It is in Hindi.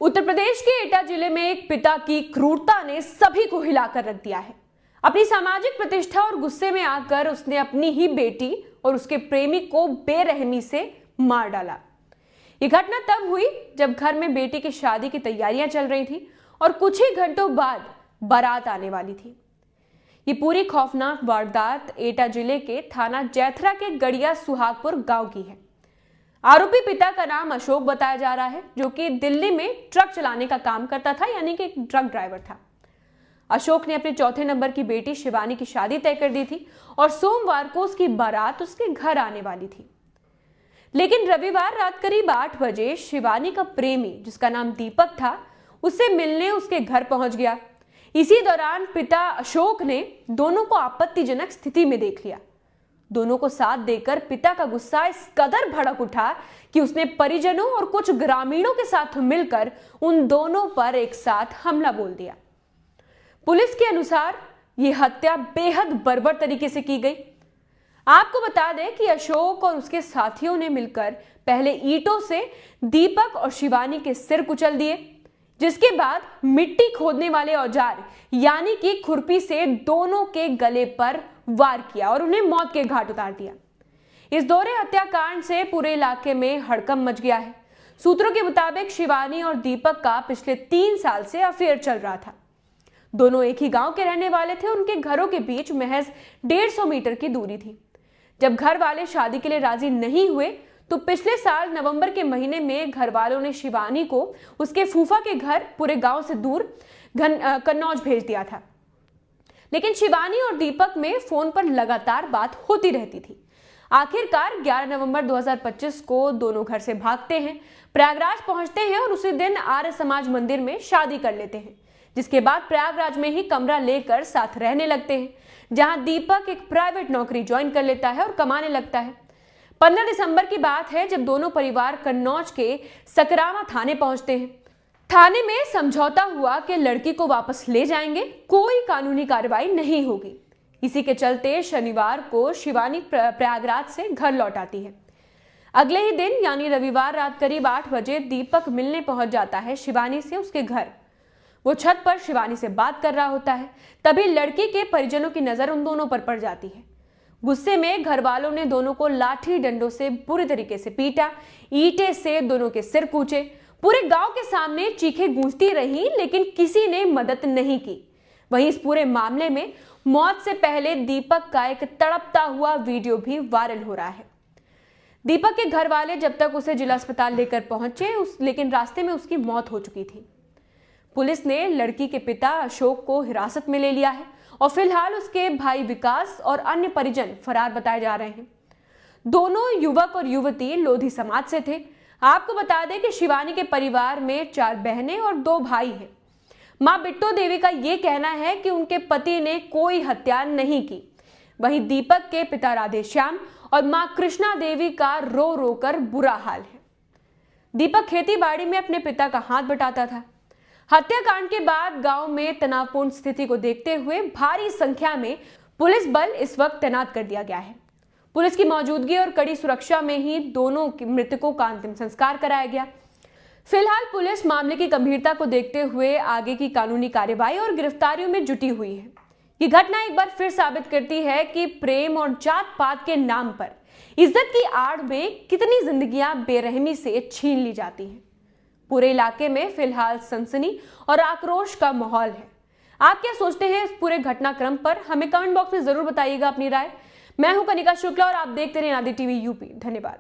उत्तर प्रदेश के एटा जिले में एक पिता की क्रूरता ने सभी को हिलाकर रख दिया है। अपनी सामाजिक प्रतिष्ठा और गुस्से में आकर उसने अपनी ही बेटी और उसके प्रेमी को बेरहमी से मार डाला। यह घटना तब हुई जब घर में बेटी की शादी की तैयारियां चल रही थी और कुछ ही घंटों बाद बारात आने वाली थी। ये पूरी खौफनाक वारदात एटा जिले के थाना जैथरा के गड़िया सुहागपुर गांव की है। आरोपी पिता का नाम अशोक बताया जा रहा है, जो कि दिल्ली में ट्रक चलाने का काम करता था, यानी कि एक ट्रक ड्राइवर था। अशोक ने अपने चौथे नंबर की बेटी शिवानी की शादी तय कर दी थी और सोमवार को उसकी बारात उसके घर आने वाली थी। लेकिन रविवार रात करीब 8 बजे शिवानी का प्रेमी, जिसका नाम दीपक था, उससे मिलने उसके घर पहुंच गया। इसी दौरान पिता अशोक ने दोनों को आपत्तिजनक स्थिति में देख लिया। दोनों को साथ देकर पिता का गुस्सा इस कदर भड़क उठा कि उसने परिजनों और कुछ ग्रामीणों के साथ मिलकर उन दोनों पर एक साथ हमला बोल दिया। पुलिस के अनुसार यह हत्या बेहद बर्बर तरीके से की गई। आपको बता दें कि अशोक और उसके साथियों ने मिलकर पहले ईंटों से दीपक और शिवानी के सिर कुचल दिए, जिसके बाद मिट्टी खोदने वाले औजार यानी कि खुरपी से दोनों के गले पर वार किया और उन्हें मौत के घाट उतार दिया। इस दोहरे हत्याकांड से पूरे इलाके में हड़कंप मच गया है। सूत्रों के मुताबिक शिवानी और दीपक का पिछले 3 साल से अफेयर चल रहा था। दोनों एक ही गांव के रहने वाले थे। उनके घरों के बीच महज 150 मीटर की दूरी थी। जब घर वाले शादी के लिए राजी नहीं हुए तो पिछले साल नवंबर के महीने में घर वालों ने शिवानी को उसके फूफा के घर पूरे गांव से दूर कन्नौज भेज दिया था। लेकिन शिवानी और दीपक में फोन पर लगातार बात होती रहती थी। आखिरकार 11 नवंबर 2025 को दोनों घर से भागते हैं, प्रयागराज पहुंचते हैं और उसी दिन आर्य समाज मंदिर में शादी कर लेते हैं, जिसके बाद प्रयागराज में ही कमरा लेकर साथ रहने लगते हैं, जहां दीपक एक प्राइवेट नौकरी ज्वाइन कर लेता है और कमाने लगता है। 15 दिसंबर की बात है जब दोनों परिवार कन्नौज के सकरावा थाने पहुंचते हैं। थाने में समझौता हुआ कि लड़की को वापस ले जाएंगे, कोई कानूनी कार्रवाई नहीं होगी। इसी के चलते शनिवार को शिवानी प्रयागराज से घर लौट आती है। अगले ही दिन यानी रविवार रात करीब 8 बजे दीपक मिलने पहुंच जाता है शिवानी से उसके घर। वो छत पर शिवानी से बात कर रहा होता है, तभी लड़की के परिजनों की नजर उन दोनों पर पड़ जाती है। गुस्से में घर वालों ने दोनों को लाठी डंडों से बुरी तरीके से पीटा, ईंटे से दोनों के सिर कूचे। पूरे गांव के सामने चीखें गूंजती रहीं, लेकिन किसी ने मदद नहीं की। वहीं इस पूरे मामले में मौत से पहले दीपक का एक तड़पता हुआ वीडियो भी वायरल हो रहा है। दीपक के घर वाले जब तक उसे जिला अस्पताल लेकर पहुंचे लेकिन रास्ते में उसकी मौत हो चुकी थी। पुलिस ने लड़की के पिता अशोक को हिरासत में ले लिया है और फिलहाल उसके भाई विकास और अन्य परिजन फरार बताए जा रहे हैं। दोनों युवक और युवती लोधी समाज से थे। आपको बता दें कि शिवानी के परिवार में 4 बहनें और 2 भाई हैं। मां बिट्टो देवी का यह कहना है कि उनके पति ने कोई हत्या नहीं की। वहीं दीपक के पिता राधेश्याम और मां कृष्णा देवी का रो रो कर बुरा हाल है। दीपक खेती बाड़ी में अपने पिता का हाथ बटाता था। हत्याकांड के बाद गांव में तनावपूर्ण स्थिति को देखते हुए भारी संख्या में पुलिस बल इस वक्त तैनात कर दिया गया है। पुलिस की मौजूदगी और कड़ी सुरक्षा में ही दोनों मृतकों का अंतिम संस्कार कराया गया। फिलहाल पुलिस मामले की गंभीरता को देखते हुए आगे की कानूनी कार्यवाही और गिरफ्तारियों में जुटी हुई है। ये घटना एक बार फिर साबित करती है कि प्रेम और जात पात के नाम पर इज्जत की आड़ में कितनी जिंदगियां बेरहमी से छीन ली जाती हैं। पूरे इलाके में फिलहाल सनसनी और आक्रोश का माहौल है। आप क्या सोचते हैं इस पूरे घटनाक्रम पर? हमें कमेंट बॉक्स में जरूर बताइएगा अपनी राय। मैं हूं कनिका शुक्ला और आप देखते रहिए आदि टीवी यूपी। धन्यवाद।